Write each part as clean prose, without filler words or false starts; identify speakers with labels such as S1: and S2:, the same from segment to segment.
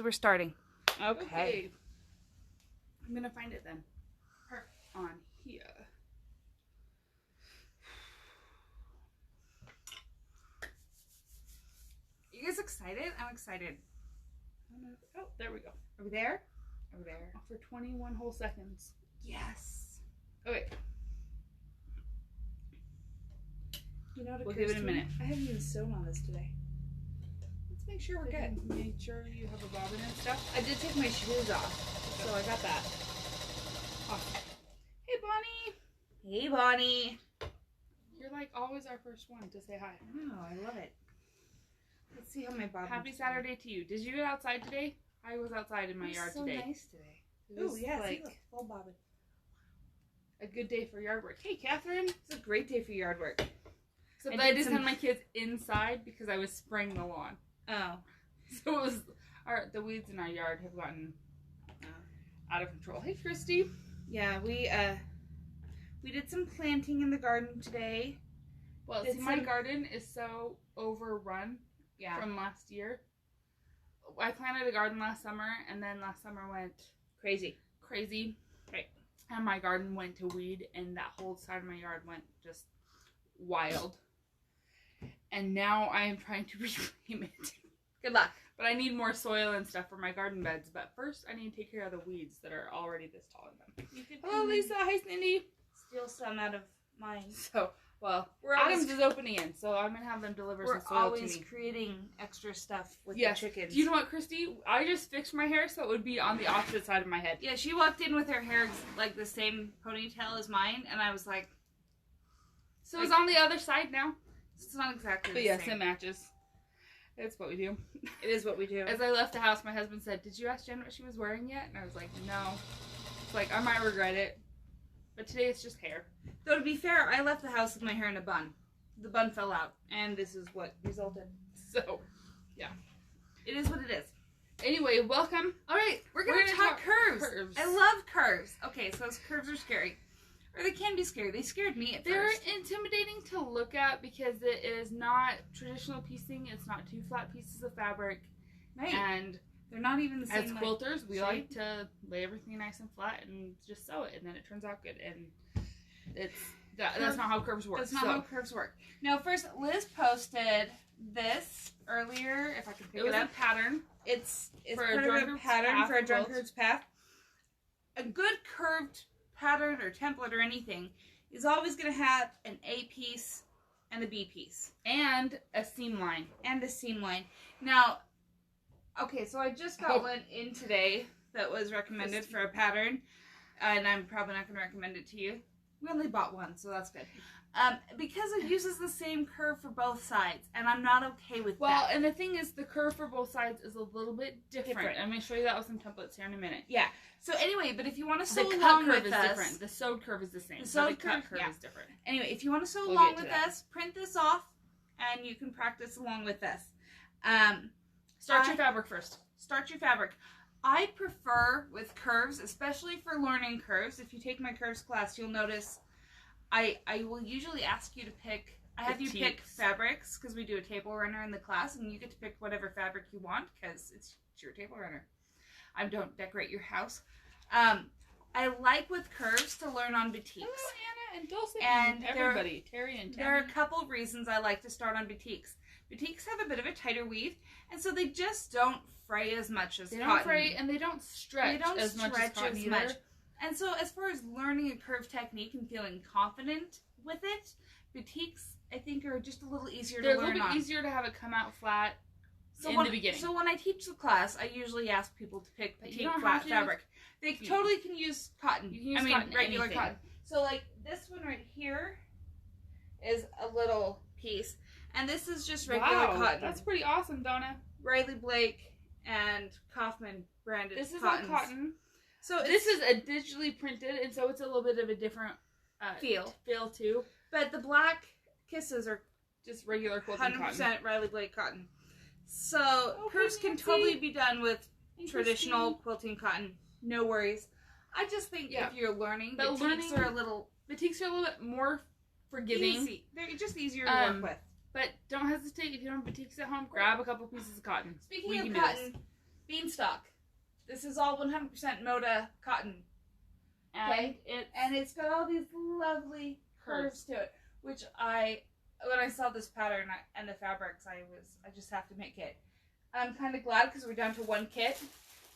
S1: we're starting. Okay. I'm gonna find it then. On here. You guys excited? I'm excited.
S2: Oh, there we go.
S1: Are we there? Over there.
S2: For 21 whole seconds.
S1: Yes.
S2: Okay.
S1: You know what?
S2: We'll give it a minute.
S1: I haven't even sewn on this today. Let's make sure we're good.
S2: Make sure you have a bobbin and stuff.
S1: I did take my shoes off, so I got that.
S2: Awesome. Hey, Bonnie.
S1: Hey, Bonnie.
S2: You're like always our first one to say hi.
S1: Oh, I love it. Let's see how my bobbin.
S2: Happy Saturday to you. Did you get outside today? I was outside in my yard today.
S1: So nice today.
S2: Oh yeah,
S1: like full bobbin.
S2: A good day for yard work. Hey, Catherine.
S1: It's a great day for yard work.
S2: Except I just had my kids inside because I was spraying the lawn.
S1: Oh.
S2: So it was the weeds in our yard have gotten out of control. Hey, Christy.
S1: Yeah, we did some planting in the garden today.
S2: Well, see, my garden is so overrun from last year. I planted a garden last summer, and then last summer went crazy.
S1: Right.
S2: And my garden went to weed, and that whole side of my yard went just wild. And now I am trying to reclaim it.
S1: Good luck.
S2: But I need more soil and stuff for my garden beds. But first, I need to take care of the weeds that are already this tall in them. Hello, Lisa. Hi, Cindy.
S1: Steal some out of mine.
S2: So, well, Adams is opening in, so I'm going to have them deliver some soil to me.
S1: We're always creating extra stuff with the chickens.
S2: Do you know what, Christy? I just fixed my hair so it would be on the opposite side of my head.
S1: Yeah, she walked in with her hair like the same ponytail as mine, and I was like...
S2: So it's on the other side now?
S1: It's not exactly
S2: the
S1: same.
S2: But yes, it matches. It's what we do.
S1: It is what we do.
S2: As I left the house, my husband said, "Did you ask Jen what she was wearing yet?" And I was like, "No." It's like, I might regret it. But today it's just hair.
S1: Though to be fair, I left the house with my hair in a bun. The bun fell out, and this is what resulted.
S2: So, yeah.
S1: It is what it is.
S2: Anyway, welcome.
S1: All right, we're going to talk curves. I love curves. Okay, so curves are scary. Or they can be scary. They scared me at first.
S2: They're intimidating to look at because it is not traditional piecing. It's not two flat pieces of fabric.
S1: Right.
S2: And
S1: they're not even the same.
S2: As quilters, we like to lay everything nice and flat and just sew it, and then it turns out good. And that's not how curves work.
S1: That's not how curves work. Now, first, Liz posted this earlier. If I can pick it up.
S2: It was a pattern.
S1: It's
S2: for
S1: part of a pattern for a drunkard's path. A good curved pattern or template or anything is always going to have an A piece and a B piece.
S2: And a seam line.
S1: Now, okay, so I just got one in today that was recommended for a pattern, and I'm probably not going to recommend it to you. We only bought one, so that's good. Because it uses the same curve for both sides, and I'm not okay with that.
S2: Well, and the thing is, the curve for both sides is a little bit different. I'm going to show you that with some templates here in a minute.
S1: Yeah. So anyway, but if you want to sew
S2: along with us...
S1: The cut
S2: curve is different. The sewed curve is the same. The cut curve is different.
S1: Anyway, if you want to sew along with us, print this off, and you can practice along with us.
S2: Start your fabric first.
S1: Start your fabric. I prefer with curves, especially for learning curves. If you take my curves class, you'll notice I will usually ask you to pick... I have you pick fabrics, because we do a table runner in the class, and you get to pick whatever fabric you want, because it's your table runner. I don't decorate your house. I like with curves to learn on batiks.
S2: Hello, Anna and Dulce and everybody. Terry and Tammy.
S1: There are a couple of reasons I like to start on batiks. Batiks have a bit of a tighter weave, and so they just don't fray as much as cotton.
S2: They don't fray, and they don't stretch as much as cotton either.
S1: And so as far as learning a curve technique and feeling confident with it, batiks, I think, are just a little easier to learn on.
S2: They're a little bit easier to have it come out flat in the beginning.
S1: So when I teach the class, I usually ask people to pick batik flat fabric. They totally can use cotton.
S2: You can use cotton,
S1: regular cotton. So like this one right here is a little piece. And this is just regular cotton.
S2: That's pretty awesome, Donna.
S1: Riley Blake and Kaufman branded
S2: This is all cotton.
S1: So
S2: this is a digitally printed, and so it's a little bit of a different feel too.
S1: But the black kisses are
S2: just regular quilting
S1: 100% Riley Blake cotton. So curves can totally be done with traditional quilting cotton. No worries. I just think if you're learning, batiks are a little
S2: bit more forgiving.
S1: Easy. They're just easier to work with.
S2: But don't hesitate, if you don't have batiks at home, grab a couple pieces of cotton.
S1: Speaking of cotton, Beanstalk. This is all 100% Moda cotton.
S2: And
S1: it's got all these lovely curves to it, which when I saw this pattern and the fabrics, I just have to make it. I'm kind of glad because we're down to one kit,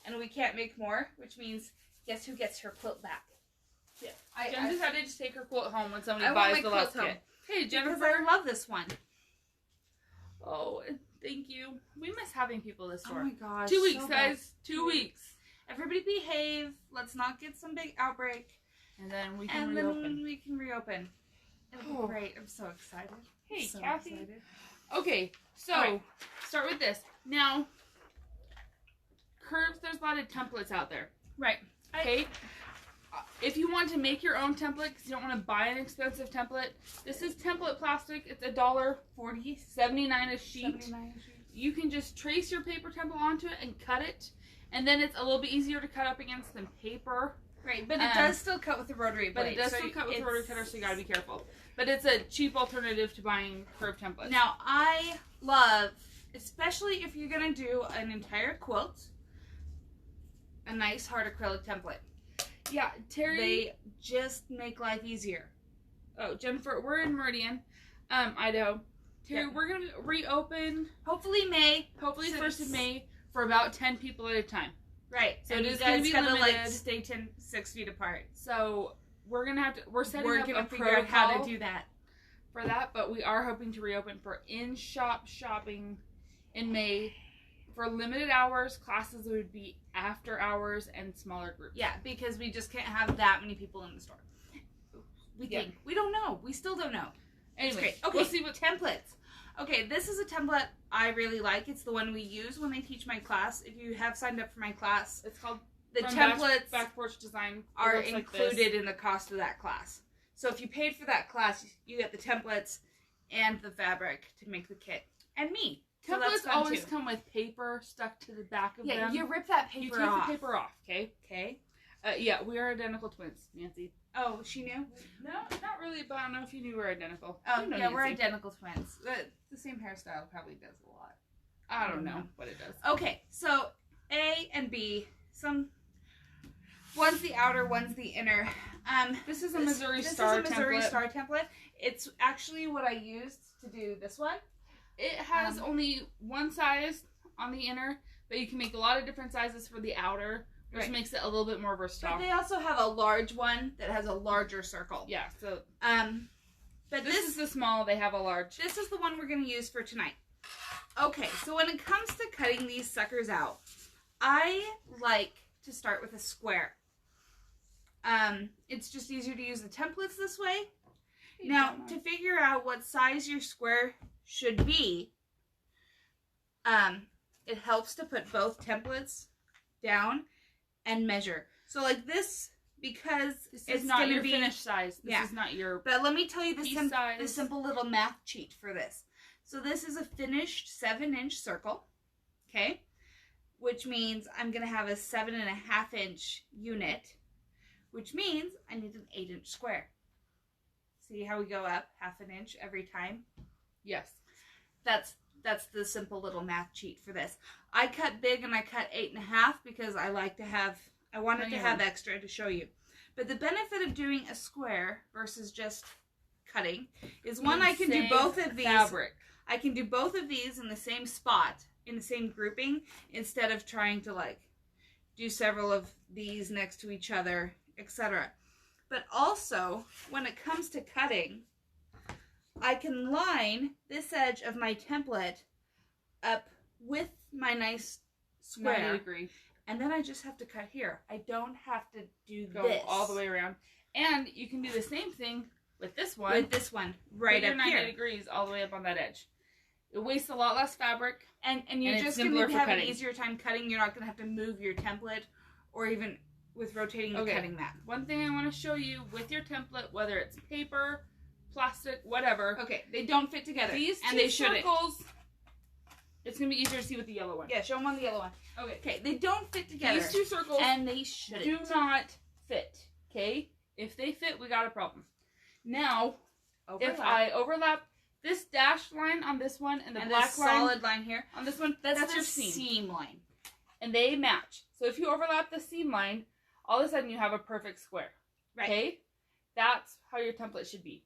S1: and we can't make more, which means guess who gets her quilt back?
S2: Yeah, Jen decided to take her quilt home when somebody buys the last kit. Hey, Jennifer,
S1: because I love this one.
S2: Oh, thank you. We miss having people this store.
S1: Oh my gosh,
S2: 2 weeks, guys. 2 weeks.
S1: Everybody behave. Let's not get some big outbreak.
S2: And then we can reopen.
S1: It'll be great. I'm so excited.
S2: Hey, Kathy. Excited. Okay, so start with this. Now, curves, there's a lot of templates out there.
S1: Right.
S2: Okay. If you want to make your own template, because you don't want to buy an expensive template, this is template plastic. It's $1.40, $79 a sheet. You can just trace your paper template onto it and cut it. And then it's a little bit easier to cut up against than paper.
S1: Right, but it does still cut with the rotary blade.
S2: But it does still cut with the rotary cutter, so you gotta be careful. But it's a cheap alternative to buying curved templates.
S1: Now, I love, especially if you're gonna do an entire quilt, a nice hard acrylic template.
S2: Yeah, Terry.
S1: They just make life easier.
S2: Oh, Jennifer, we're in Meridian, Idaho. Terry, we're gonna reopen.
S1: Hopefully May.
S2: Hopefully 1st of May for about 10 people at a time.
S1: Right.
S2: So it is going to be limited.
S1: Like stay 6 feet apart.
S2: So we're gonna have to. We're setting up
S1: gonna
S2: a
S1: figure out how to do that
S2: for that, but we are hoping to reopen for in-shop shopping in May. For limited hours, classes would be after hours and smaller groups.
S1: Yeah, because we just can't have that many people in the store. We think. We don't know. We still don't know.
S2: Anyway,
S1: okay, we'll see what templates. Okay, this is a template I really like. It's the one we use when I teach my class. If you have signed up for my class,
S2: it's called
S1: the templates
S2: Back Porch Design
S1: are included in the cost of that class. So if you paid for that class, you get the templates and the fabric to make the kit. And me.
S2: Templates always come with paper stuck to the back of them.
S1: Yeah, you rip that paper off.
S2: You take the paper off, okay?
S1: Okay.
S2: Yeah, we are identical twins, Nancy.
S1: Oh, she knew?
S2: No, not really, but I don't know if you knew we're identical.
S1: Oh, yeah, Nancy. We're identical twins. The same hairstyle probably does a lot.
S2: I don't know what it does.
S1: Okay, so A and B. One's the outer, one's the inner.
S2: This is a Missouri Star template.
S1: This is a Missouri Star template. It's actually what I used to do this one.
S2: It has only one size on the inner, but you can make a lot of different sizes for the outer, which makes it a little bit more versatile.
S1: But they also have a large one that has a larger circle.
S2: Yeah, so
S1: but
S2: this is the small, they have a large.
S1: This is the one we're going to use for tonight. Okay, so when it comes to cutting these suckers out, I like to start with a square. It's just easier to use the templates this way. Now, to figure out what size your square should be, it helps to put both templates down and measure. So like this, because
S2: it's not your finished size. This is not your
S1: But let me tell you the simple little math cheat for this. So this is a finished 7-inch circle, okay? Which means I'm going to have a 7.5-inch unit, which means I need an 8-inch square. See how we go up 1/2 inch every time?
S2: Yes.
S1: That's the simple little math cheat for this. I cut big and I cut 8.5 because I wanted to have extra to show you. But the benefit of doing a square versus just cutting is one, I can do both of these.
S2: Fabric.
S1: I can do both of these in the same spot, in the same grouping, instead of trying to like do several of these next to each other, etc. But also, when it comes to cutting, I can line this edge of my template up with my nice square.
S2: 90 degree.
S1: And then I just have to cut here. I don't have to
S2: go
S1: this.
S2: All the way around. And you can do the same thing with this one.
S1: With this one, right up
S2: 90
S1: here.
S2: degrees all the way up on that edge. It wastes a lot less fabric.
S1: And you're just going to have an easier time cutting. You're not going to have to move your template or even with rotating and cutting that.
S2: One thing I want to show you with your template, whether it's paper, plastic, whatever.
S1: Okay, they don't fit together.
S2: These
S1: and
S2: two circles, it's going to be easier to see with the yellow one.
S1: Yeah, show them on the yellow one.
S2: Okay,
S1: they don't fit together.
S2: These two circles
S1: and they shouldn't.
S2: Do not fit, okay? If they fit, we got a problem. Now, if I overlap this dashed line on this one and the black line
S1: solid line here
S2: on this one, that's your seam
S1: line.
S2: and they match. So if you overlap the seam line, all of a sudden you have a perfect square.
S1: Right.
S2: Okay? That's how your template should be.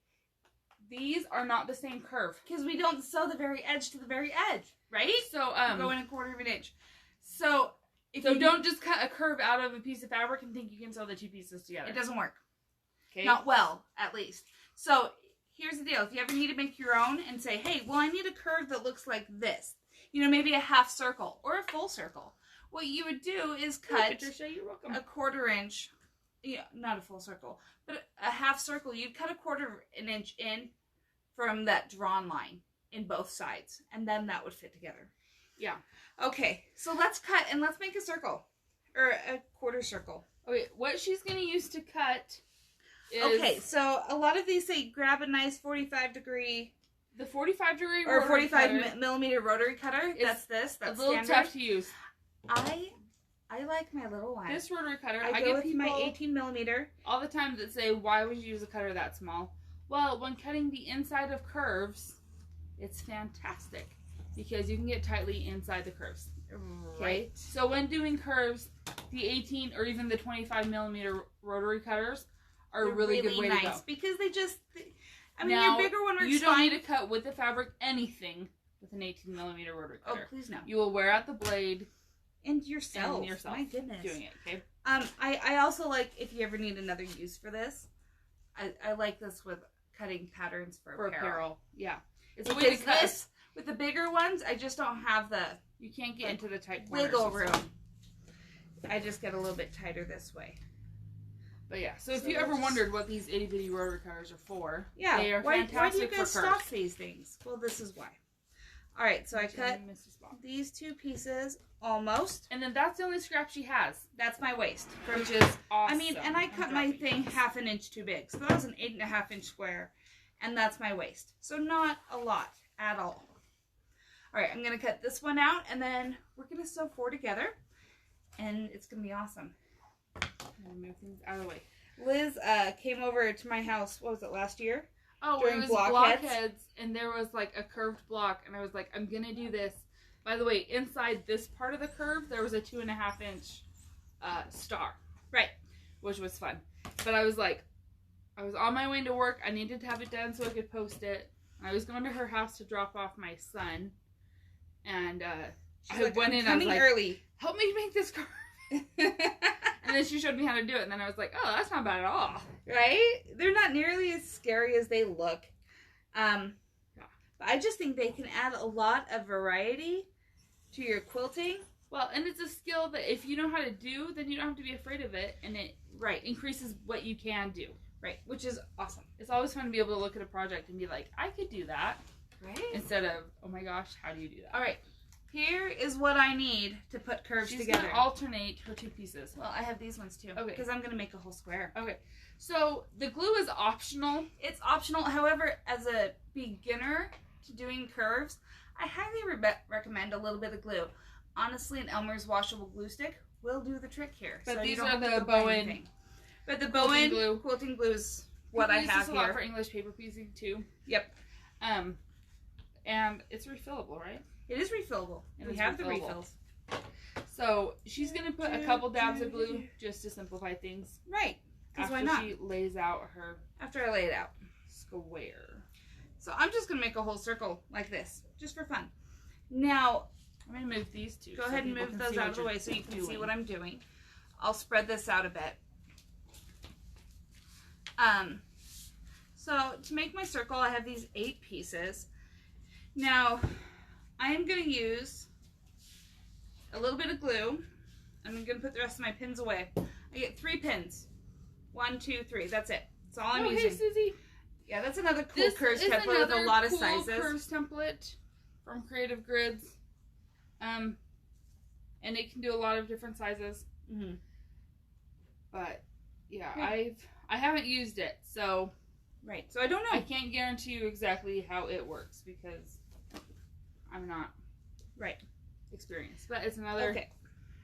S2: These are not the same curve.
S1: Because we don't sew the very edge to the very edge, right?
S2: So,
S1: go in 1/4 of an inch. So,
S2: don't just cut a curve out of a piece of fabric and think you can sew the 2 pieces together.
S1: It doesn't work.
S2: Okay?
S1: Not well, at least. So, here's the deal. If you ever need to make your own and say, hey, well, I need a curve that looks like this. You know, maybe a half circle or a full circle. What you would do is cut
S2: Patricia, you're welcome.
S1: a 1/4 inch, yeah, not a full circle, but a half circle. You'd cut a 1/4 inch in from that drawn line in both sides, and then that would fit together.
S2: Yeah.
S1: Okay, so let's cut and let's make a circle, or a 1/4 circle.
S2: Okay, what she's going to use to cut is...
S1: Okay, so a lot of these say grab a nice 45-degree...
S2: The 45-degree
S1: or 45-millimeter rotary cutter. That's this. That's
S2: a little
S1: standard.
S2: tough to use.
S1: I like my little one.
S2: This rotary cutter,
S1: I go with my 18-millimeter.
S2: All the time that say, why would you use a cutter that small? Well, when cutting the inside of curves, it's fantastic because you can get tightly inside the curves. Okay?
S1: Right.
S2: So when doing curves, the 18 or even the 25-millimeter rotary cutters are a really good way to go.
S1: Because they just... I mean,
S2: now,
S1: your bigger one works fine.
S2: You don't need to cut with the fabric anything with an 18-millimeter rotary cutter.
S1: Oh, please no.
S2: You will wear out the blade.
S1: And yourself.
S2: And yourself.
S1: My goodness.
S2: Doing it, okay?
S1: I also like, if you ever need another use for this, I like this with cutting patterns for apparel.
S2: Yeah. It's a way to cut.
S1: This, with the bigger ones, I just don't have the...
S2: You can't get into the tight corners.
S1: Wiggle room. I just get a little bit tighter this way.
S2: But yeah, so if you ever wondered what these itty-bitty rotary cutters are for,
S1: yeah,
S2: they are fantastic
S1: why do you guys
S2: for
S1: stock
S2: curves.
S1: these things? Well, this is why. All right, so I cut these 2 pieces almost.
S2: And then that's the only scrap she has.
S1: That's my waist.
S2: Which is awesome.
S1: I mean, and I cut my thing 1/2 inch too big. So that was an 8.5 inch square. And that's my waist. So not a lot at all. All right, I'm going to cut this one out. And then we're going to sew 4 together. And it's going to be awesome.
S2: I'm going to move things out of the way.
S1: Liz came over to my house, what was it, last year?
S2: Oh, it was blockheads, and there was like a curved block, and I was like, I'm going to do this. By the way, inside this part of the curve, there was a 2.5 inch star.
S1: Right.
S2: Which was fun. But I was like, I was on my way to work. I needed to have it done so I could post it. I was going to her house to drop off my son. And I
S1: like,
S2: went in, I was like,
S1: early.
S2: Help me make this curve. And then she showed me how to do it. And then I was like, oh, that's not bad at all.
S1: Right? They're not nearly as scary as they look. But I just think they can add a lot of variety to your quilting.
S2: Well, and it's a skill that if you know how to do, then you don't have to be afraid of it. And it increases what you can do.
S1: Right. Which is awesome.
S2: It's always fun to be able to look at a project and be like, I could do that. Right. Instead of, oh my gosh, how do you do that?
S1: All right. Here is what I need to put curves together.
S2: She's going to alternate her 2 pieces.
S1: Well, I have these ones too. Okay. Because I'm going to make a whole square.
S2: Okay. So, the glue is optional.
S1: It's optional. However, as a beginner to doing curves, I highly recommend a little bit of glue. Honestly, an Elmer's washable glue stick will do the trick here.
S2: But
S1: so
S2: these
S1: you don't
S2: are
S1: have
S2: the
S1: to buy
S2: Bowen.
S1: anything. But the Bowen quilting glue is what I have here.
S2: This a lot for English paper piecing too.
S1: Yep.
S2: And it's refillable, right?
S1: It is refillable. And we have the refills.
S2: So she's going to put a couple dabs of glue just to simplify things.
S1: Right.
S2: After
S1: why not?
S2: she lays out her...
S1: After I lay it out.
S2: Square.
S1: So I'm just going to make a whole circle like this. Just for fun. Now...
S2: I'm going to move these 2.
S1: Go ahead and move those out of the way so you can see what I'm doing. I'll spread this out a bit. So to make my circle, I have these 8 pieces. Now, I am going to use a little bit of glue. I'm going to put the rest of my pins away. I get 3 pins. 1, 2, 3. That's it. That's all I'm using.
S2: Hey, Susie.
S1: Yeah, that's another cool curves template with a lot of sizes.
S2: This is another cool curves template from Creative Grids. And it can do a lot of different sizes. Mm-hmm. But, yeah, I haven't used it, so...
S1: Right, so I don't know.
S2: I can't guarantee you exactly how it works because I'm not experienced. But it's another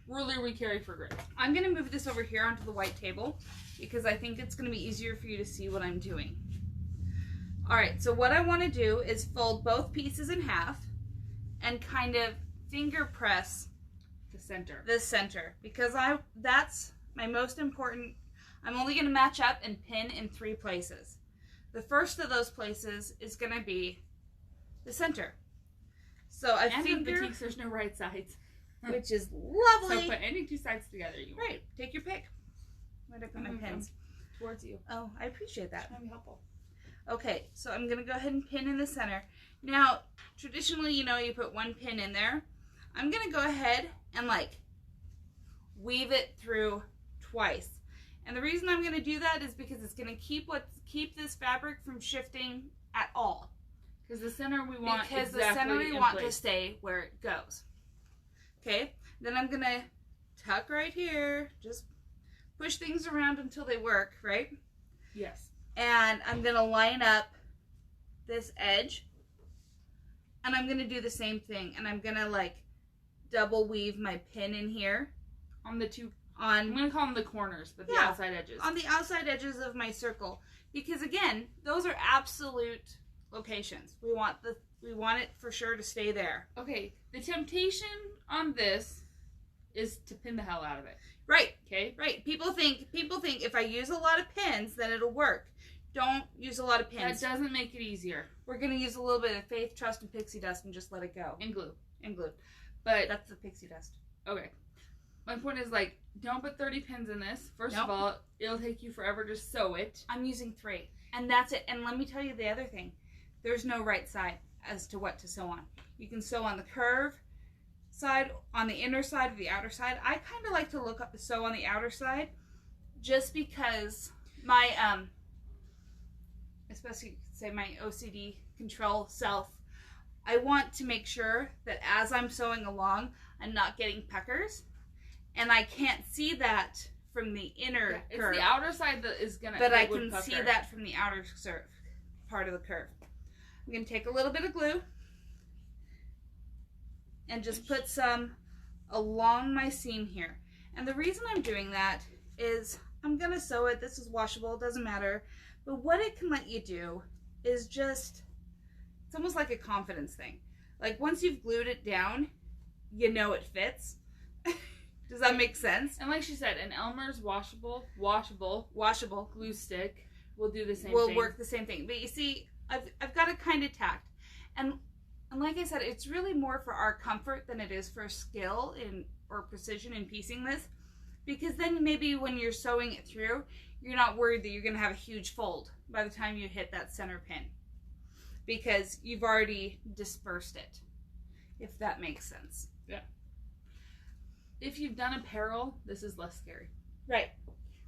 S2: ruler we carry for grid.
S1: I'm going to move this over here onto the white table because I think it's going to be easier for you to see what I'm doing. Alright, so what I want to do is fold both pieces in half and kind of finger press the
S2: center.
S1: The center. Because that's my most important. I'm only going to match up and pin in 3 places. The first of those places is going to be the center. So I figure...
S2: boutiques, there's no right sides.
S1: Which is lovely.
S2: So put any 2 sides together you want.
S1: Right. Take your pick. Where did I put my pins?
S2: Towards you.
S1: Oh, I appreciate that.
S2: That'd be helpful.
S1: Okay, so I'm going to go ahead and pin in the center. Now, traditionally, you know, you put 1 pin in there. I'm going to go ahead and, like, weave it through twice. And the reason I'm going to do that is because it's going to keep this fabric from shifting at all.
S2: Because the center we want
S1: to stay where it goes. Okay, then I'm going to tuck right here. Just push things around until they work, right?
S2: Yes.
S1: And I'm going to line up this edge. And I'm going to do the same thing. And I'm going to, like, double weave my pin in here.
S2: On the 2... I'm going to call them the corners, but the outside edges.
S1: On the outside edges of my circle. Because, again, those are absolute locations. We want it for sure to stay there.
S2: Okay, the temptation on this is to pin the hell out of it.
S1: Right.
S2: Okay?
S1: Right. People think if I use a lot of pins, then it'll work. Don't use a lot of pins.
S2: That doesn't make it easier.
S1: We're going to use a little bit of faith, trust, and pixie dust and just let it go.
S2: And glue.
S1: But that's the pixie dust.
S2: Okay. My point is, like, don't put 30 pins in this. First of all, it'll take you forever to sew it.
S1: I'm using 3. And that's it. And let me tell you the other thing. There's no right side as to what to sew on. You can sew on the curve side, on the inner side, or the outer side. I kind of like to sew on the outer side just because my, especially say my OCD control self, I want to make sure that as I'm sewing along, I'm not getting puckers. And I can't see that from the inner curve.
S2: It's the outer side that is going to...
S1: But I can see that from the outer part of the curve. I'm going to take a little bit of glue and just put some along my seam here. And the reason I'm doing that is I'm going to sew it. This is washable. It doesn't matter. But what it can let you do is just... It's almost like a confidence thing. Like, once you've glued it down, you know it fits. Does that make sense?
S2: And like she said, an Elmer's washable glue stick will do the same thing.
S1: Will work the same thing. But you see, I've got it kind of tacked. And like I said, it's really more for our comfort than it is for skill or precision in piecing this. Because then maybe when you're sewing it through, you're not worried that you're going to have a huge fold by the time you hit that center pin. Because you've already dispersed it, if that makes sense.
S2: Yeah. If you've done apparel, this is less scary.
S1: Right.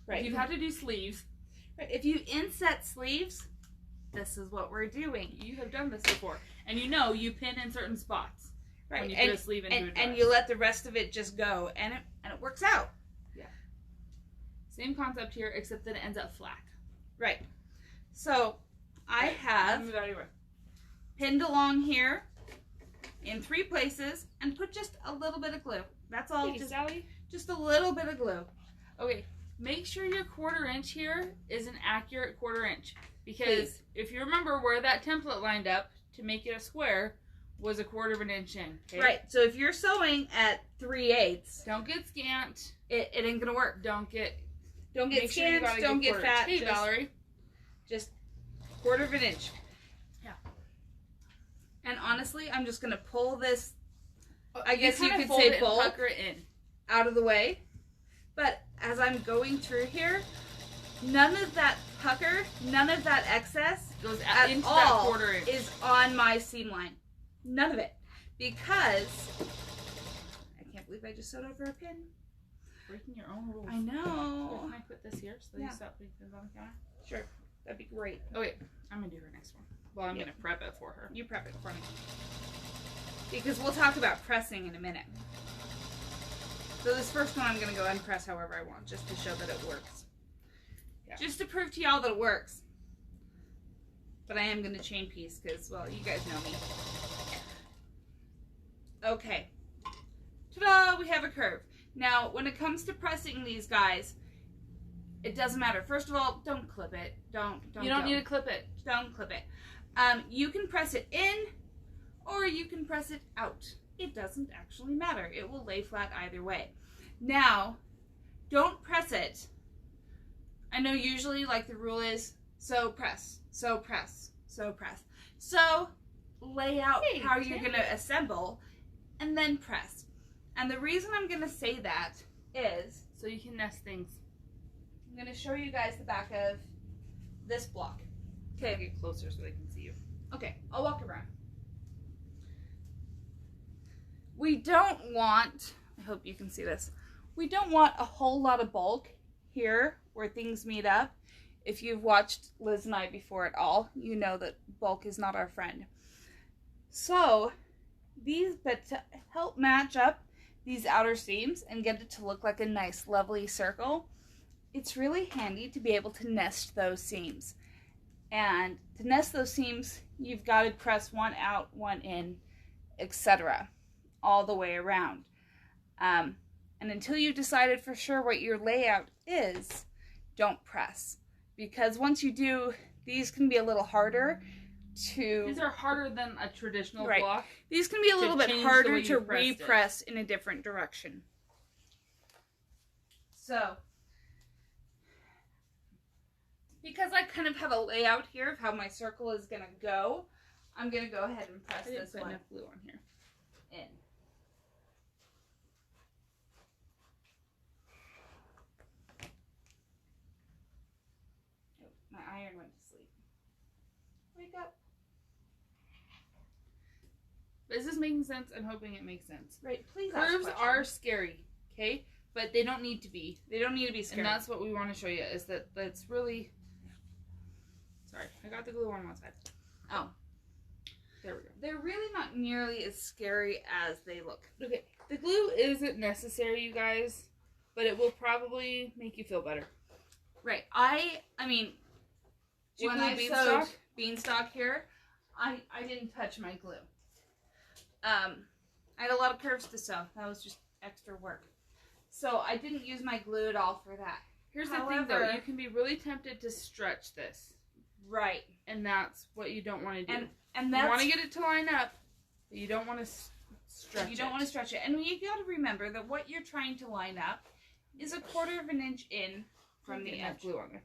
S1: Right.
S2: If you've had to do sleeves.
S1: Right. If you inset sleeves, this is what we're doing.
S2: You have done this before. And you know you pin in certain spots.
S1: Right.
S2: When you put a sleeve into a dress.
S1: And you let the rest of it just go. And it works out.
S2: Yeah. Same concept here, except that it ends up flat.
S1: Right. So, I have pinned along here in 3 places and put just a little bit of glue. That's all. Just a little bit of glue.
S2: Okay, make sure your 1/4 inch here is an accurate 1/4 inch. Because if you remember where that template lined up to make it a square was a 1/4 inch in. Okay?
S1: Right, so if you're sewing at 3/8,
S2: don't get scant.
S1: It ain't gonna work.
S2: Don't get
S1: scant, don't get fat.
S2: Hey, Valerie.
S1: Just 1/4 inch. Yeah. And honestly, I'm just gonna pull this, I guess you could say bulk,
S2: pucker it in,
S1: out of the way. But as I'm going through here, none of that pucker, none of that excess
S2: goes
S1: at
S2: into
S1: all
S2: that 1/4 inch.
S1: Is on my seam line. None of it. Because I can't believe I just sewed over a pin.
S2: Breaking your own rules.
S1: I know.
S2: Can I put this here so you stop putting things on the counter?
S1: Sure. That'd be great.
S2: Okay, I'm gonna do her next one. Well, I'm gonna prep it for her.
S1: You prep it for me. Because we'll talk about pressing in a minute. So this first one I'm going to go and press however I want, just to show that it works. Yeah. Just to prove to y'all that it works. But I am going to chain piece because, well, you guys know me. Okay. Ta-da! We have a curve. Now, when it comes to pressing these guys, it doesn't matter. First of all, don't clip it.
S2: You don't need to clip it.
S1: Don't clip it. You can press it in, or you can press it out. it doesn't actually matter. It will lay flat either way. Now, don't press it. I know usually like the rule is so press, so press, so press. So lay out how you're going to assemble and then press. And the reason I'm going to say that is
S2: so you can nest things.
S1: I'm going to show you guys the back of this block.
S2: Okay, get closer so they can see you.
S1: Okay, I'll walk around. We don't want, I hope you can see this, we don't want a whole lot of bulk here where things meet up. If you've watched Liz and I before at all, you know that bulk is not our friend. So, but to help match up these outer seams and get it to look like a nice, lovely circle, it's really handy to be able to nest those seams. And to nest those seams, you've got to press one out, one in, etc. all the way around. And until you've decided for sure what your layout is, don't press. Because once you do, these can be a little harder to...
S2: These are harder than a traditional block.
S1: These can be a little bit harder to repress in a different direction. So, because I kind of have a layout here of how my circle is going to go, I'm going to go ahead and press this one.
S2: Enough glue on here.
S1: In. Oh, my iron went to sleep. Wake up.
S2: Is this making sense? I'm hoping it makes sense.
S1: Right, please.
S2: Curves are scary, okay? But they don't need to be.
S1: They don't need to be scary.
S2: And that's what we want to show you, is that that's really... Sorry, I got the glue on one side.
S1: Oh.
S2: There we go.
S1: They're really not nearly as scary as they look.
S2: Okay, the glue isn't necessary, you guys, but it will probably make you feel better.
S1: Right. I mean, when I sewed beanstalk here, I didn't touch my glue. I had a lot of curves to sew. That was just extra work. So I didn't use my glue at all for that.
S2: Here's the thing, though. You can be really tempted to stretch this.
S1: Right.
S2: And that's what you don't want to do.
S1: And that's,
S2: you want to get it to line up, but you don't want to stretch it.
S1: You don't want to stretch it. And you got to remember that what you're trying to line up is 1/4 inch in from the edge.
S2: Glue on there.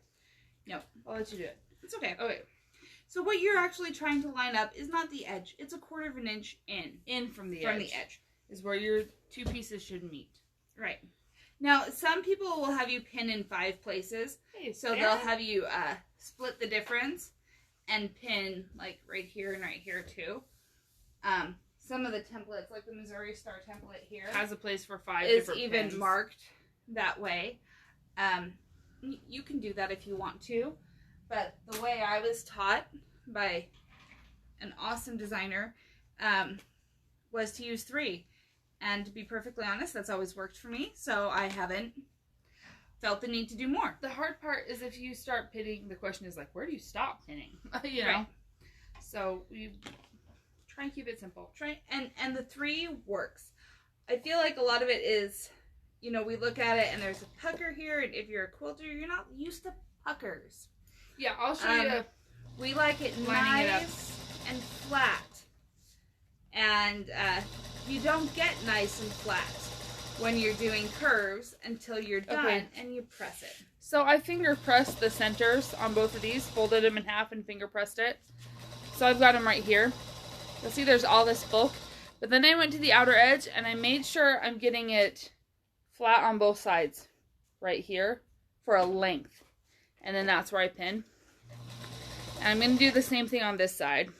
S1: No.
S2: I'll let you do it.
S1: It's okay.
S2: Okay.
S1: So what you're actually trying to line up is not the edge. It's 1/4 inch in.
S2: In from the edge.
S1: From the edge.
S2: Is where your two pieces should meet.
S1: Right. Now, some people will have you pin in 5 places.
S2: Hey,
S1: so they'll have you split the difference and pin like right here and right here too. Some of the templates, like the Missouri Star template here,
S2: has a place for 5
S1: is
S2: different
S1: even
S2: pins.
S1: Marked that way. You can do that if you want to, but the way I was taught by an awesome designer was to use 3. And to be perfectly honest, that's always worked for me, so I haven't felt the need to do more.
S2: The hard part is if you start pinning, the question is like, where do you stop pinning? You know?
S1: Right.
S2: So you try and keep it simple.
S1: And the 3 works. I feel like a lot of it is, you know, we look at it and there's a pucker here, and if you're a quilter, you're not used to puckers.
S2: Yeah, I'll show you.
S1: We like it nice and flat. And you don't get nice and flat when you're doing curves until you're done and you press it.
S2: So I finger pressed the centers on both of these, folded them in half and finger pressed it. So I've got them right here. You'll see there's all this bulk. But then I went to the outer edge and I made sure I'm getting it flat on both sides right here for a length. And then that's where I pin. And I'm going to do the same thing on this side.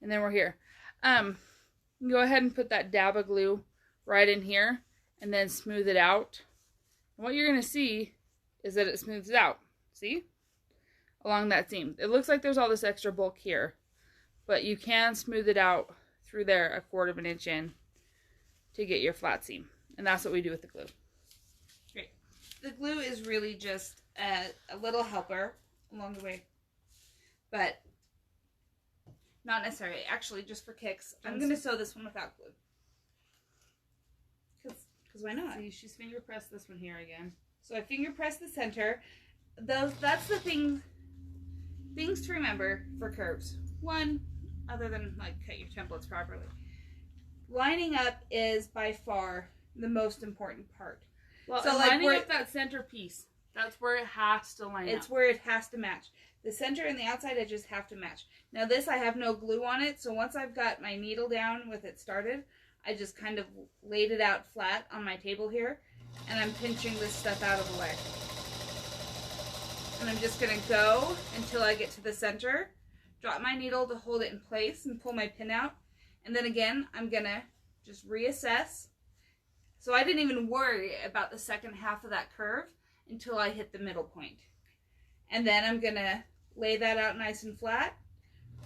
S2: And then we're here. Go ahead and put that dab of glue right in here and then smooth it out. And what you're going to see is that it smooths out. See? Along that seam. It looks like there's all this extra bulk here, but you can smooth it out through there 1/4 inch in to get your flat seam. And that's what we do with the glue.
S1: Great. The glue is really just a little helper along the way, but not necessarily. Actually, just for kicks, I'm going to sew this one without glue. because why not?
S2: See, she's finger pressed this one here again.
S1: So I finger press the center. That's the things to remember for curves. One, other than like cut your templates properly. Lining up is by far the most important part.
S2: Well, so lining up that center piece, that's where it has to line up.
S1: It's where it has to match. The center and the outside edges have to match. Now this, I have no glue on it, so once I've got my needle down with it started, I just kind of laid it out flat on my table here, and I'm pinching this stuff out of the way. And I'm just going to go until I get to the center, drop my needle to hold it in place and pull my pin out, and then again, I'm going to just reassess. So I didn't even worry about the second half of that curve until I hit the middle point. And then I'm going to lay that out nice and flat,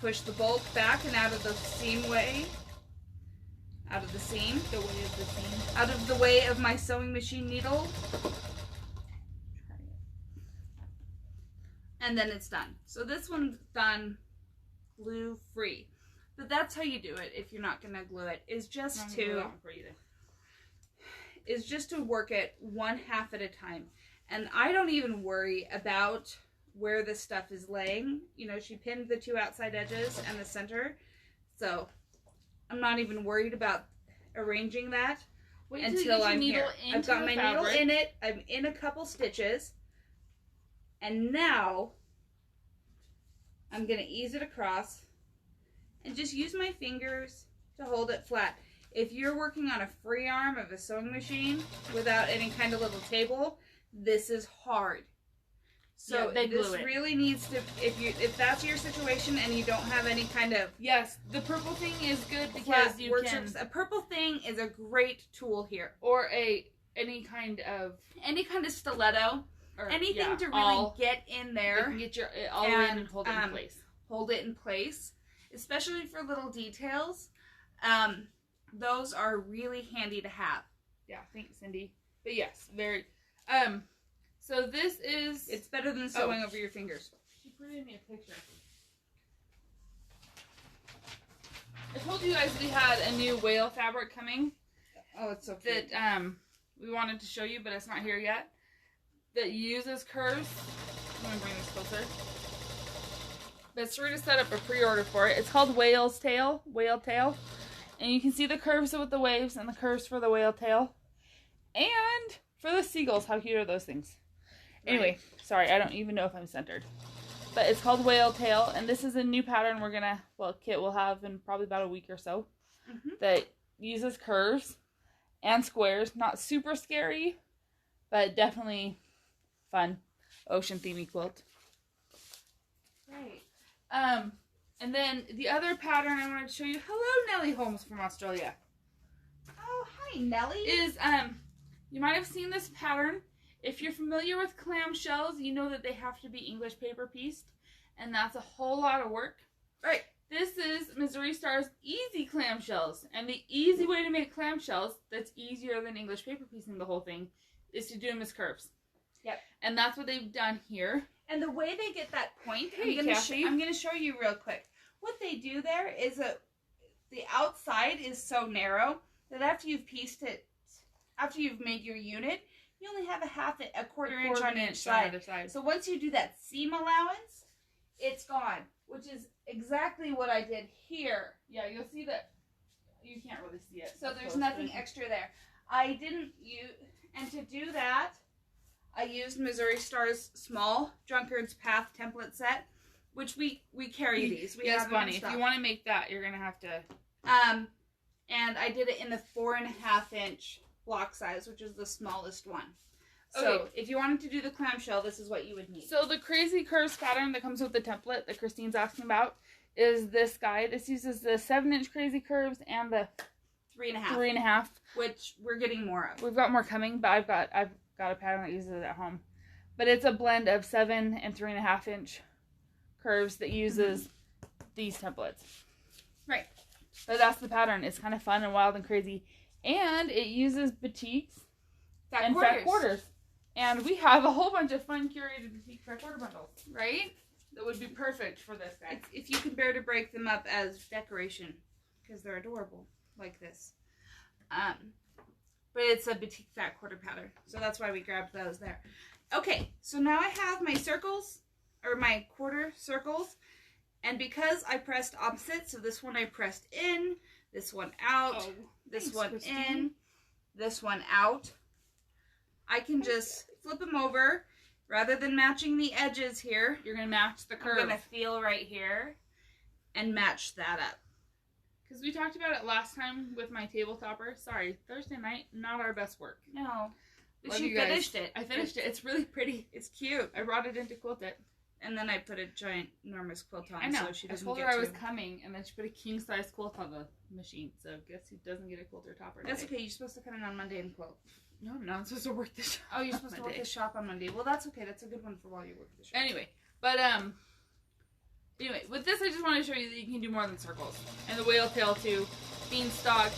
S1: push the bulk back and out of the seam way, out of the seam,
S2: the way of the seam,
S1: out of the way of my sewing machine needle, and then it's done. So this one's done glue free, but that's how you do it if you're not going to glue it, is just to work it one half at a time. And I don't even worry about where this stuff is laying. You know, she pinned the two outside edges and the center, so I'm not even worried about arranging that until I'm here. I've got my needle in it, I'm in a couple stitches, and now I'm going to ease it across and just use my fingers to hold it flat. If you're working on a free arm of a sewing machine without any kind of little table, this is hard. So
S2: yeah,
S1: this really needs to, if that's your situation and you don't have any kind of...
S2: Yes, the purple thing is good because you can...
S1: A purple thing is a great tool here.
S2: Or any kind of
S1: stiletto. Or anything to really get in there.
S2: You can get it all in and hold it in place.
S1: Hold it in place. Especially for little details. Those are really handy to have.
S2: Yeah, thanks, Cindy. But yes, very... So this is...
S1: It's better than sewing over your fingers.
S2: She printed me a picture. I told you guys we had a new whale fabric coming.
S1: Oh, it's so cute.
S2: That we wanted to show you, but it's not here yet. That uses curves. I'm going to bring this closer. But Sarita to set up a pre-order for it. It's called Whale Tail. And you can see the curves with the waves and the curves for the whale tail. And for the seagulls. How cute are those things? Anyway, sorry, I don't even know if I'm centered. But it's called Whale Tail, and this is a new pattern we're gonna, Kit will have in probably about a week or so, that uses curves and squares. Not super scary, but definitely fun. Ocean themey quilt.
S1: Right.
S2: And then the other pattern I wanted to show you, hello Nellie Holmes from Australia.
S1: Oh, hi Nellie.
S2: Is, you might have seen this pattern. If you're familiar with clamshells, you know that they have to be English paper pieced, and that's a whole lot of work.
S1: Right.
S2: This is Missouri Star's easy clamshells, and the easy way to make clamshells that's easier than English paper piecing the whole thing is to do them as curves.
S1: Yep.
S2: And that's what they've done here.
S1: And the way they get that point,
S2: hey,
S1: I'm going to show you real quick. What they do there is the outside is so narrow that after you've pieced it, after you've made your unit, you only have a quarter inch on each side. So once you do that seam allowance, it's gone, which is exactly what I did here.
S2: Yeah, you'll see that. You can't really see it.
S1: So there's nothing extra there. I didn't use, and to do that, I used Missouri Star's small Drunkard's Path template set, which we carry these. We
S2: have bunny. If you want to make that, you're gonna have to.
S1: And I did it in the 4.5 inch block size, which is the smallest one. So if you wanted to do the clamshell, this is what you would need.
S2: So the crazy curves pattern that comes with the template that Christine's asking about is this guy. This uses the 7-inch crazy curves and the 3.5,
S1: which we're getting more of.
S2: We've got more coming, but I've got a pattern that uses it at home. But it's a blend of 7 and 3.5 inch curves that uses these templates.
S1: Right.
S2: But that's the pattern. It's kind of fun and wild and crazy. And it uses batiks and fat quarters. And we have a whole bunch of fun curated batik fat quarter bundles.
S1: Right?
S2: That would be perfect for this guy.
S1: If you can bear to break them up as decoration. Because they're adorable. Like this. But it's a batik fat quarter pattern. So that's why we grabbed those there. Okay, so now I have my circles, or my quarter circles. And because I pressed opposite, so this one I pressed in, this one out, this one Christine. In, this one out. I can just flip them over. Rather than matching the edges here, you're going to match the curve. I'm going to feel right here and match that up.
S2: Because we talked about it last time with my table topper. Sorry, Thursday night, not our best work.
S1: No.
S2: But she finished it. I finished it. It's really pretty. It's cute. I brought it in to quilt it.
S1: And then I put a giant, enormous quilt on.
S2: I know.
S1: So she doesn't
S2: I told her I was coming, and then she put a king-size quilt on the machine. So guess who doesn't get a quilter topper today?
S1: That's okay. You're supposed to come in on Monday and quilt.
S2: No, I'm not. I'm supposed to work the shop.
S1: Oh, you're supposed to work the shop on Monday. Well, that's okay. That's a good one for while you work the shop.
S2: Anyway, but anyway, with this, I just want to show you that you can do more than circles. And the whale tail too, beanstalk.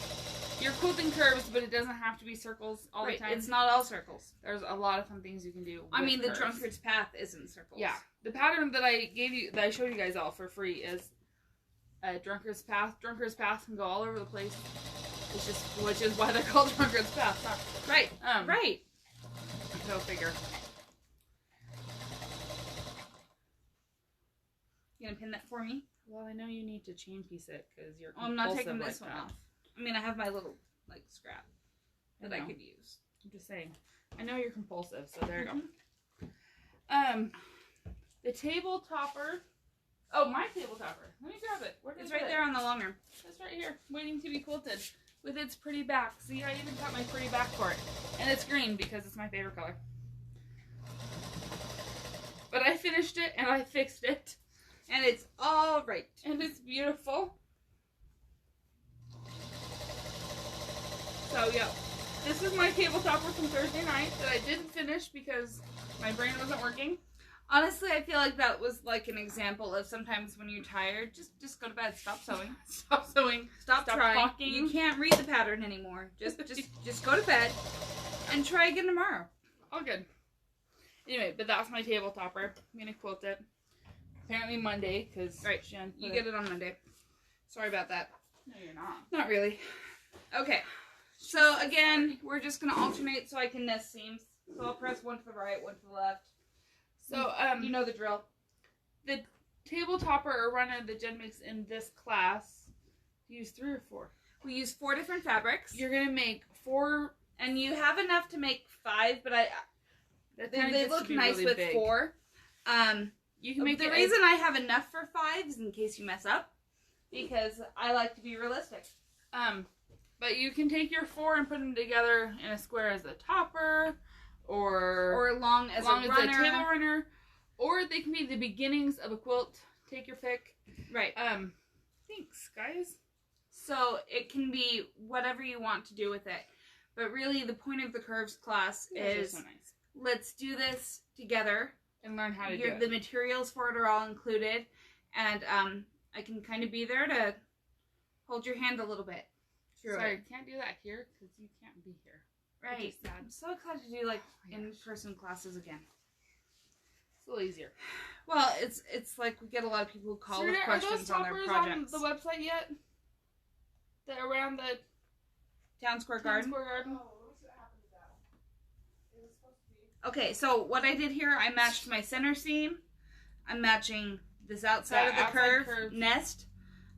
S2: You're quilting curves, but it doesn't have to be circles all the time.
S1: It's not all circles.
S2: There's a lot of fun things you can do.
S1: I mean, the drunkard's path isn't circles.
S2: Yeah, the pattern that I gave you, that I showed you guys all for free, is a drunkard's path. Drunkard's path can go all over the place. It's just, which is why they're called drunkard's path. Huh?
S1: Right. Right.
S2: Go figure.
S1: You gonna pin that for me?
S2: Well, I know you need to chain piece it because you're.
S1: I'm not taking this one off. I mean, I have my little like scrap that I could use.
S2: I'm just saying. I know you're compulsive, so there you go. The table topper. Oh, my table topper. Let me grab it.
S1: It's right there on the long arm.
S2: It's right here, waiting to be quilted with its pretty back. See, I even got my pretty back for it, and it's green because it's my favorite color. But I finished it and I fixed it,
S1: and it's all right,
S2: and it's beautiful. So yeah, this is my table topper from Thursday night that I didn't finish because my brain wasn't working.
S1: Honestly, I feel like that was like an example of sometimes when you're tired, just go to bed. Stop sewing.
S2: Stop sewing.
S1: Stop trying. Talking. You can't read the pattern anymore. Just go to bed and try again tomorrow.
S2: All good. Anyway, but that's my table topper. I'm gonna quilt it. Apparently Monday, because
S1: Jen, you get it on Monday. Sorry about that.
S2: No, you're not.
S1: Not really. Okay. So again, we're just gonna alternate so I can nest seams. So I'll press one to the right, one to the left.
S2: So,
S1: you know the drill.
S2: The table topper or runner that Jen makes in this class, you use 3 or 4?
S1: We use 4 different fabrics.
S2: You're going to make 4,
S1: and you have enough to make 5, but they look nice really with big. 4. You can make the reason I have enough for 5 is in case you mess up, because I like to be realistic.
S2: But you can take your 4 and put them together in a square as a topper, or
S1: long as a
S2: table runner, or they can be the beginnings of a quilt. Take your pick.
S1: Right.
S2: Thanks, guys.
S1: So it can be whatever you want to do with it, but really the point of the curves class is
S2: so nice.
S1: Let's do this together
S2: and learn how to do it.
S1: The materials for it are all included, and I can kind of be there to hold your hand a little bit.
S2: Sorry, I can't do that here because you can't be here.
S1: Right. I'm so excited to do like in-person classes again.
S2: It's a little easier.
S1: Well, it's like we get a lot of people who call with questions on their projects.
S2: On the website yet? Around the
S1: Town Square Garden?
S2: Oh, what happened
S1: to that one? It was supposed to be. Okay, so what I did here, I matched my center seam. I'm matching this outside of the curve nest.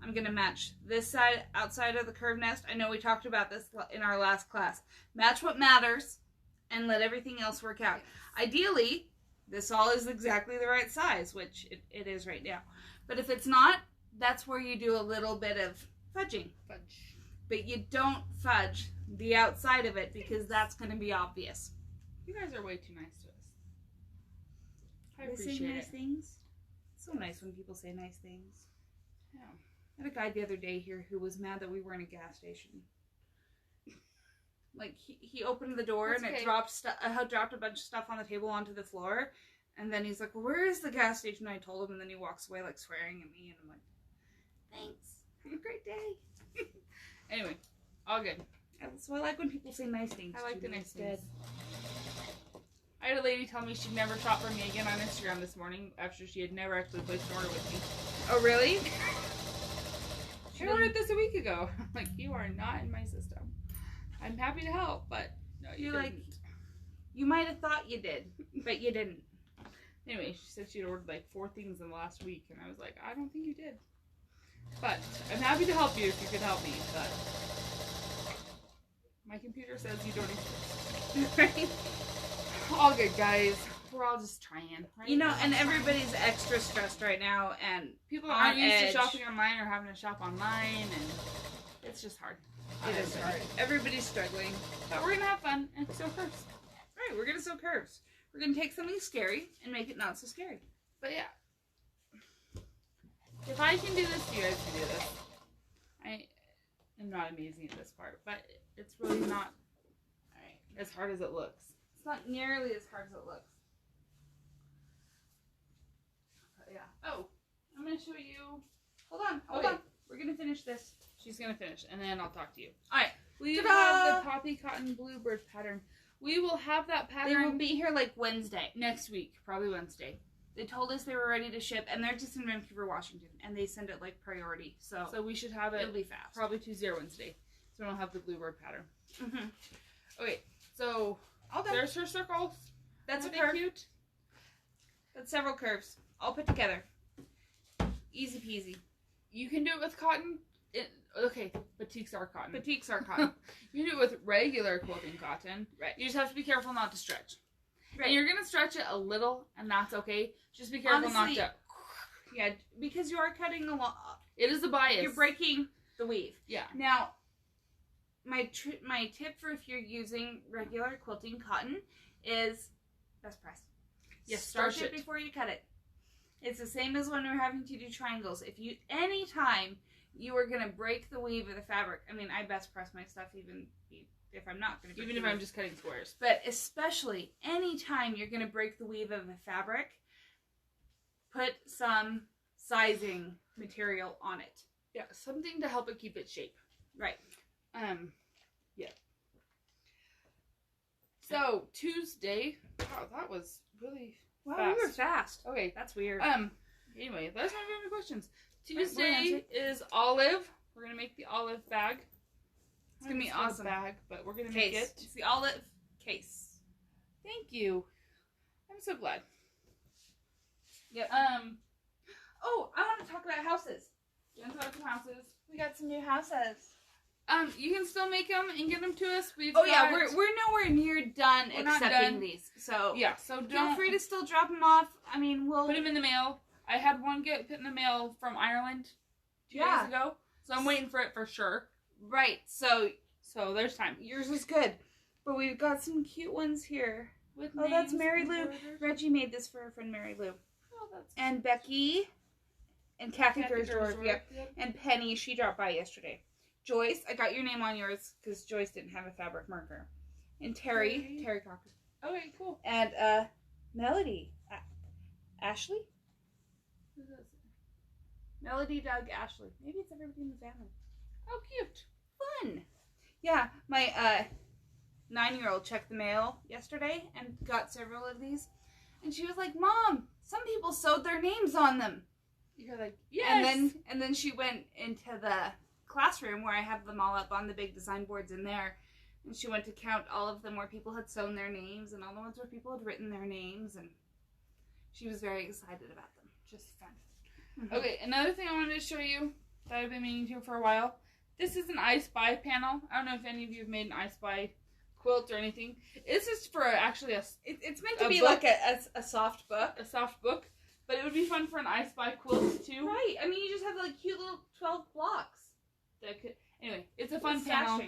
S1: I'm going to match this side, outside of the curve nest. I know we talked about this in our last class. Match what matters and let everything else work out. Ideally, this all is exactly the right size, which it is right now. But if it's not, that's where you do a little bit of fudging. But you don't fudge the outside of it because that's going to be obvious.
S2: You guys are way too nice to us. I
S1: appreciate it. They say nice things. It's so nice when people say nice things.
S2: Yeah.
S1: I had a guy the other day here who was mad that we were in a gas station. Like, he opened the door and it dropped a bunch of stuff on the table onto the floor. And then he's like, well, where is the gas station? I told him, and then he walks away, like, swearing at me. And I'm like, thanks. Have a great day.
S2: Anyway, all good.
S1: So I like when people say nice things.
S2: I like the nice things. I had a lady tell me she'd never shop for me again on Instagram this morning after she had never actually placed an order with me.
S1: Oh, really?
S2: She ordered this a week ago. I'm like, you are not in my system. I'm happy to help, but
S1: You're like, you might have thought you did, but you didn't.
S2: Anyway, she said she'd ordered like 4 things in the last week, and I was like, I don't think you did. But I'm happy to help you if you could help me, but my computer says you don't exist.
S1: Right?
S2: All good, guys. We're all just trying. Right?
S1: You know, and everybody's extra stressed right now, and
S2: people aren't used to shopping online or having to shop online, and it's just hard.
S1: It is hard. Everybody's struggling.
S2: But we're gonna have fun and sew curves.
S1: Right, we're gonna sew curves. We're gonna take something scary and make it not so scary.
S2: But yeah. If I can do this, you guys can do this. I am not amazing at this part, but it's really not as hard as it looks.
S1: It's not nearly as hard as it looks. But yeah. Oh, I'm gonna show you. Hold on. We're gonna finish this.
S2: She's gonna finish, and then I'll talk to you.
S1: All right.
S2: We have the poppy cotton bluebird pattern. We will have that pattern.
S1: They will be here like Wednesday.
S2: Next week, probably Wednesday.
S1: They told us they were ready to ship, and they're just in Vancouver, Washington, and they send it like priority. So
S2: we should have it.
S1: It'll be fast.
S2: Probably Tuesday or Wednesday. So we'll have the bluebird pattern.
S1: Mm-hmm.
S2: Okay, so there's her circles.
S1: That's a curve.
S2: Cute.
S1: That's several curves all put together. Easy peasy.
S2: You can do it with cotton. Okay, batiks are cotton.
S1: Batiks are cotton.
S2: You can do it with regular quilting cotton.
S1: Right.
S2: You just have to be careful not to stretch.
S1: Right.
S2: And you're going to stretch it a little, and that's okay. Just be careful not to...
S1: Yeah, because you are cutting a lot.
S2: It is a bias.
S1: You're breaking the weave.
S2: Yeah.
S1: Now, my tip for if you're using regular quilting cotton is best press.
S2: Yes,
S1: Stretch it before you cut it. It's the same as when we're having to do triangles. Anytime you are going to break the weave of the fabric, I mean, I best press my stuff even if I'm not going to.
S2: Even if I'm just cutting squares.
S1: But especially anytime you're going to break the weave of the fabric, put some sizing material on it.
S2: Yeah, something to help it keep its shape.
S1: Right.
S2: Yeah. So, Tuesday, wow, that was really fast.
S1: We were fast.
S2: Okay.
S1: That's weird.
S2: Anyway, let us know if you have any questions. Tuesday is olive. We're going to make the olive bag.
S1: It's going to be awesome.
S2: Bag, but we're going to make it.
S1: It's the olive case.
S2: Thank you. I'm so glad.
S1: Yep. Oh, I want to talk about houses.
S2: You want to talk about houses?
S1: We got some new houses.
S2: You can still make them and get them to us.
S1: We're nowhere near done accepting these. So
S2: yeah, so
S1: feel free to still drop them off. I mean, we'll
S2: put them in the mail. I had one get put in the mail from Ireland 2 days ago, so I'm waiting for it for sure.
S1: Right. So
S2: there's time.
S1: Yours is good, but we've got some cute ones here. That's Mary Lou. Reggie made this for her friend Mary Lou.
S2: Oh, that's
S1: and Becky and Kathy Gersdorf. Yep. And Penny, she dropped by yesterday. Joyce, I got your name on yours because Joyce didn't have a fabric marker. And Terry Cocker.
S2: Okay, cool.
S1: And Melody, Ashley.
S2: Who is this?
S1: Melody, Doug, Ashley. Maybe it's everybody in the family.
S2: Oh, cute.
S1: Fun. Yeah, my 9-year-old checked the mail yesterday and got several of these. And she was like, Mom, some people sewed their names on them.
S2: You're like, yes.
S1: And then she went into the classroom where I have them all up on the big design boards in there. And she went to count all of them where people had sewn their names and all the ones where people had written their names. And she was very excited about them. Just fun.
S2: Mm-hmm. Okay, another thing I wanted to show you that I've been meaning to for a while. This is an I Spy panel. I don't know if any of you have made an I Spy quilt or anything. This is for actually
S1: it's meant to be
S2: book.
S1: like a soft book.
S2: A soft book. But it would be fun for an I Spy quilt too.
S1: Right. I mean, you just have like cute little 12 blocks.
S2: Anyway, it's a fun panel.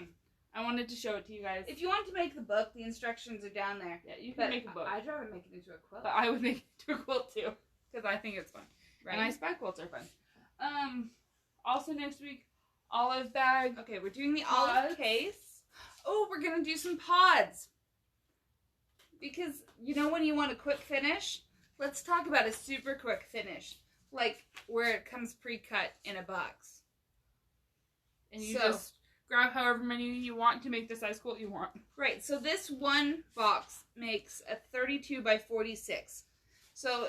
S2: I wanted to show it to you guys.
S1: If you want to make the book, the instructions are down there.
S2: Yeah, you can make a book.
S1: I'd rather make it into a quilt.
S2: But I would make it into a quilt too. Because I think it's fun.
S1: Right.
S2: And I Spy quilts are fun. Also next week, olive bag.
S1: Okay, we're doing the olive case. Oh, we're going to do some pods. Because, you know when you want a quick finish? Let's talk about a super quick finish. Like, where it comes pre-cut in a box.
S2: And you just grab however many you want to make the size quilt you want.
S1: Right, so this one box makes a 32 by 46. So,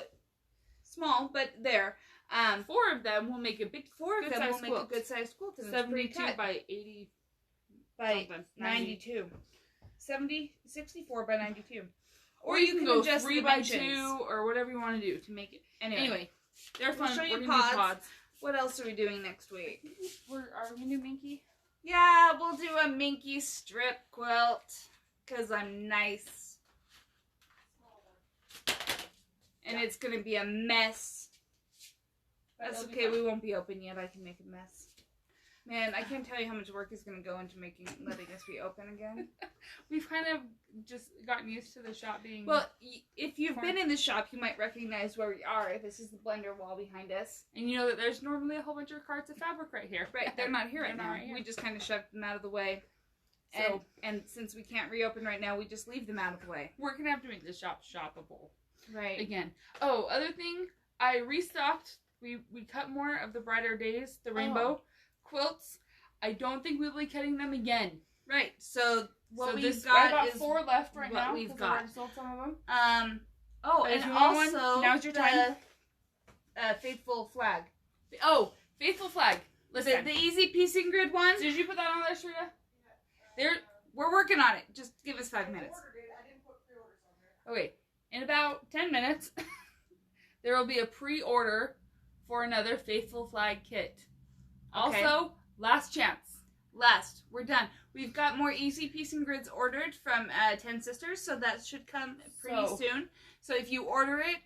S1: small, but there.
S2: 4 of them will make a big,
S1: a good sized quilt.
S2: 72 by 80
S1: by 92. 64 by 92.
S2: Or you can go just 3 by 2 or whatever you want to do to make it. Anyway they're fun.
S1: We'll show you
S2: We're gonna do
S1: pods. What else are we doing next week?
S2: Are we gonna do Minky?
S1: Yeah, we'll do a Minky strip quilt. Because I'm nice. And it's going to be a mess. That's okay, we won't be open yet. I can make a mess. Man, I can't tell you how much work is going to go into letting us be open again.
S2: We've kind of just gotten used to the shop being...
S1: Well, if you've been in the shop, you might recognize where we are. This is the blender wall behind us.
S2: And you know that there's normally a whole bunch of carts of fabric right here.
S1: Right, they're not here right now. We just kind of shoved them out of the way. And since we can't reopen right now, we just leave them out of the way.
S2: We're going to have to make the shop shoppable.
S1: Right.
S2: Again. Oh, other thing, I restocked. We cut more of the Brighter Days, the rainbow quilts. I don't think we'll be cutting them again.
S1: Right. So what we've
S2: got
S1: got
S2: is 4 left right now. We've got. Sold some of them.
S1: Oh, and also
S2: now's your time.
S1: Faithful flag.
S2: Oh, Faithful flag. Listen,
S1: the easy piecing grid ones.
S2: Did you put that on there, Shrita?
S1: We're working on it. Just give us 5 minutes.
S2: Okay, in about 10 minutes, there will be a pre-order for another Faithful Flag kit. Okay. Also, last chance.
S1: We're done. We've got more easy piecing grids ordered from 10 Sisters, so that should come pretty soon. So if you order it,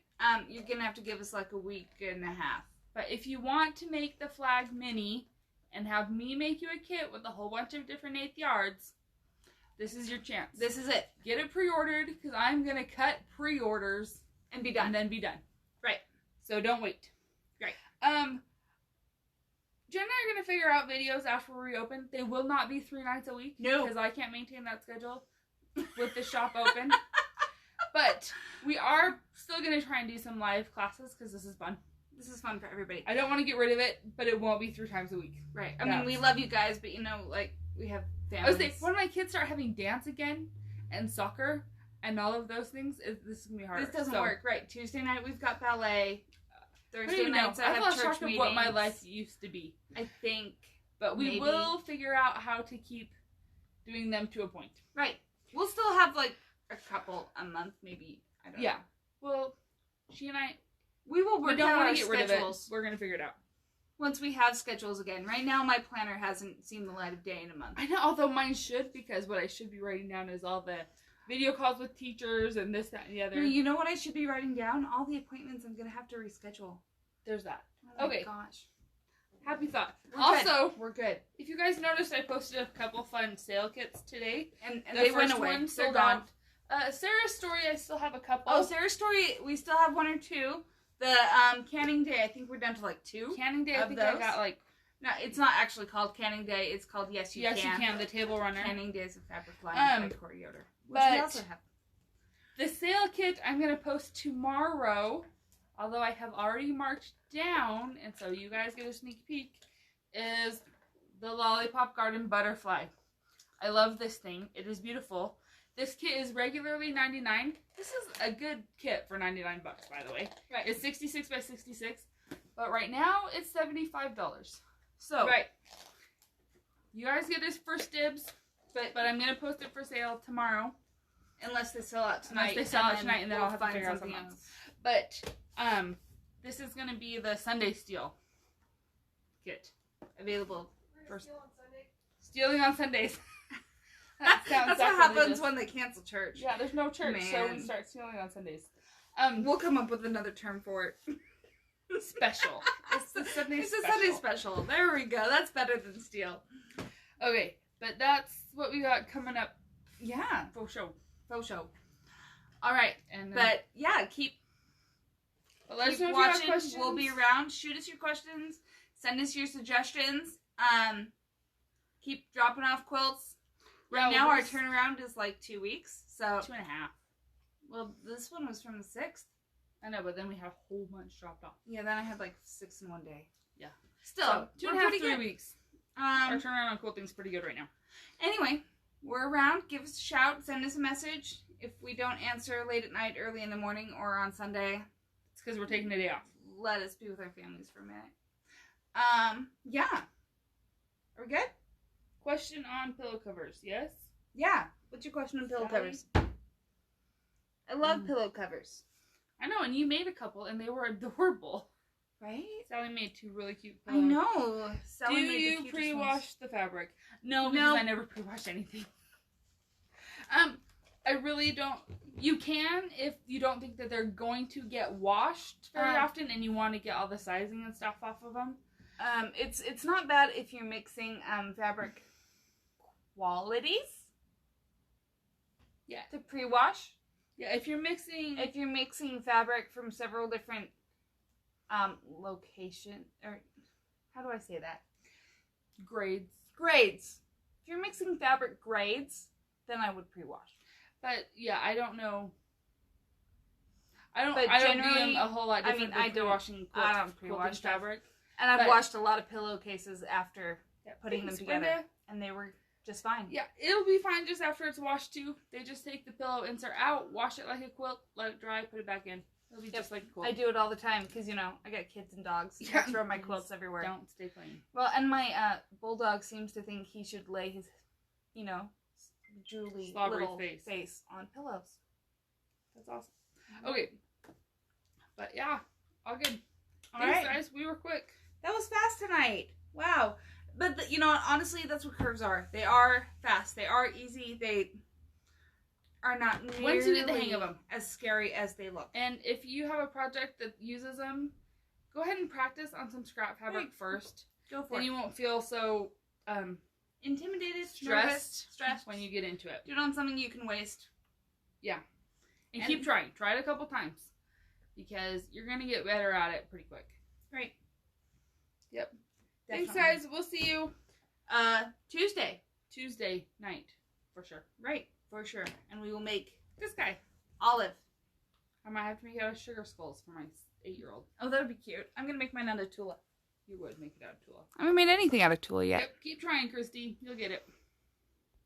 S1: you're going to have to give us like a week and a half.
S2: But if you want to make the flag mini and have me make you a kit with a whole bunch of different 1/8 yards, this is your chance.
S1: This is it.
S2: Get it pre-ordered, because I'm going to cut pre-orders
S1: and be done.
S2: And then be done.
S1: Right.
S2: So don't wait.
S1: Right.
S2: Jen and I are going to figure out videos after we reopen. They will not be 3 nights a week.
S1: No.
S2: Because I can't maintain that schedule with the shop open. But we are still going to try and do some live classes, because this is fun.
S1: This is fun for everybody.
S2: I don't want to get rid of it, but it won't be 3 times a week.
S1: Right. I mean, we love you guys, but you know, like, we have families.
S2: I was saying, when my kids start having dance again, and soccer, and all of those things, this is going to be hard.
S1: This doesn't work. Right. Tuesday night, we've got ballet. Thursday nights, I have church meetings.
S2: What my life used to be.
S1: I think.
S2: But we will figure out how to keep doing them to a point.
S1: Right. We'll still have, like, a couple a month, maybe. I don't know.
S2: Well, she and I...
S1: We will work out our schedules.
S2: We're going to figure it out.
S1: Once we have schedules again. Right now, my planner hasn't seen the light of day in a month.
S2: I know, although mine should, because what I should be writing down is all the video calls with teachers and this, that, and the other.
S1: You know what I should be writing down? All the appointments I'm going to have to reschedule.
S2: There's that.
S1: Oh my gosh.
S2: Happy thought.
S1: We're good.
S2: If you guys noticed, I posted a couple fun sale kits today.
S1: And they went away. They're gone.
S2: Sarah's Story, I still have a couple.
S1: Oh, Sarah's Story, we still have 1 or 2. The Canning Day, I think we're down to like 2.
S2: Canning Day, I think I got like...
S1: No, it's not actually called Canning Day. It's called Yes You Can.
S2: Yes You Can, the table runner.
S1: Canning Days of Fabric Flying by Corey Yoder. Which we also have.
S2: The sale kit I'm going to post tomorrow, although I have already marked down, and so you guys get a sneak peek, is the Lollipop Garden Butterfly. I love this thing. It is beautiful. This kit is regularly $99. This is a good kit for $99, by the way.
S1: Right.
S2: It's 66 by 66, but right now it's $75. So, you guys get this first dibs, but I'm going to post it for sale tomorrow.
S1: Unless they sell out tonight.
S2: And then I'll have to figure out something else. But, this is going to be the Sunday Steal kit.
S1: Available
S2: for stealing on Sundays.
S1: That's what happens when they cancel church.
S2: Yeah, there's no church, so we start stealing on Sundays.
S1: We'll come up with another term for it.
S2: Special. It's the Sunday special.
S1: It's a Sunday special. There we go. That's better than steal.
S2: Okay, but that's what we got coming up.
S1: Yeah.
S2: Faux show.
S1: All right. But yeah, keep watching. We'll be around. Shoot us your questions. Send us your suggestions. Keep dropping off quilts. Right now, our turnaround is like 2 weeks. So
S2: 2.5.
S1: Well, this one was from the 6th.
S2: I know, but then we had a whole bunch dropped off.
S1: Yeah, then I had like 6 in one day.
S2: Yeah.
S1: Still,
S2: so 2.5, 3 weeks. Our turnaround on quilting's pretty good right now.
S1: Anyway, we're around. Give us a shout. Send us a message. If we don't answer late at night, early in the morning, or on Sunday,
S2: it's because we're taking the day off.
S1: Let us be with our families for a minute. Yeah. Are we good?
S2: Question on pillow covers, yes?
S1: Yeah. What's your question on pillow
S2: Sally?
S1: covers? I love pillow covers.
S2: I know, and you made a couple, and they were adorable.
S1: Right?
S2: Sally made 2 really cute pillows.
S1: I know. Sally
S2: Do
S1: made the
S2: you
S1: cutest
S2: pre-wash
S1: ones.
S2: the fabric? No, because I never pre-wash anything. I really don't. You can if you don't think that they're going to get washed very often, and you want to get all the sizing and stuff off of them.
S1: It's not bad if you're mixing fabric qualities.
S2: Yeah.
S1: To pre-wash.
S2: Yeah, if you're mixing
S1: fabric from several different location, or how do I say that?
S2: grades.
S1: If you're mixing fabric grades, then I would pre-wash.
S2: But yeah, I don't know. I don't do them a whole lot different than pre-washing quilting fabric.
S1: And I've washed a lot of pillowcases after putting them together,
S2: Brenda.
S1: and they were just fine.
S2: Yeah, it'll be fine just after it's washed too. They just take the pillow insert out, wash it like a quilt, let it dry, put it back in. It'll be just like a quilt.
S1: I do it all the time because, I got kids and dogs.
S2: Yeah.
S1: I throw my quilts everywhere.
S2: Don't stay clean.
S1: Well, and my bulldog seems to think he should lay his, drooly
S2: Slobbery
S1: little face on pillows.
S2: That's awesome. Okay. But yeah, all good.
S1: All
S2: Thanks,
S1: right,
S2: guys. We were quick.
S1: That was fast tonight. Wow. But, honestly, that's what curves are. They are fast. They are easy. They are not nearly
S2: Once you get the hang of them,
S1: as scary as they look.
S2: And if you have a project that uses them, go ahead and practice on some scrap fabric first.
S1: Go for
S2: Then
S1: it.
S2: you won't feel so
S1: Intimidated,
S2: stressed
S1: stressed
S2: when you get into it.
S1: Do it on something you can waste.
S2: Yeah. And keep trying. Try it a couple times. Because you're going to get better at it pretty quick.
S1: Right.
S2: Yep.
S1: Definitely.
S2: Thanks, guys. We'll see you
S1: Tuesday
S2: night. For sure.
S1: Right. For sure. And we will make
S2: This guy.
S1: olive.
S2: I might have to make it out of sugar skulls for my 8-year-old.
S1: Oh, that would be cute. I'm going to make mine out of tulle.
S2: You would make it out of tulle.
S1: I haven't made anything out of tulle yet.
S2: Yep. Keep trying, Christy. You'll get it.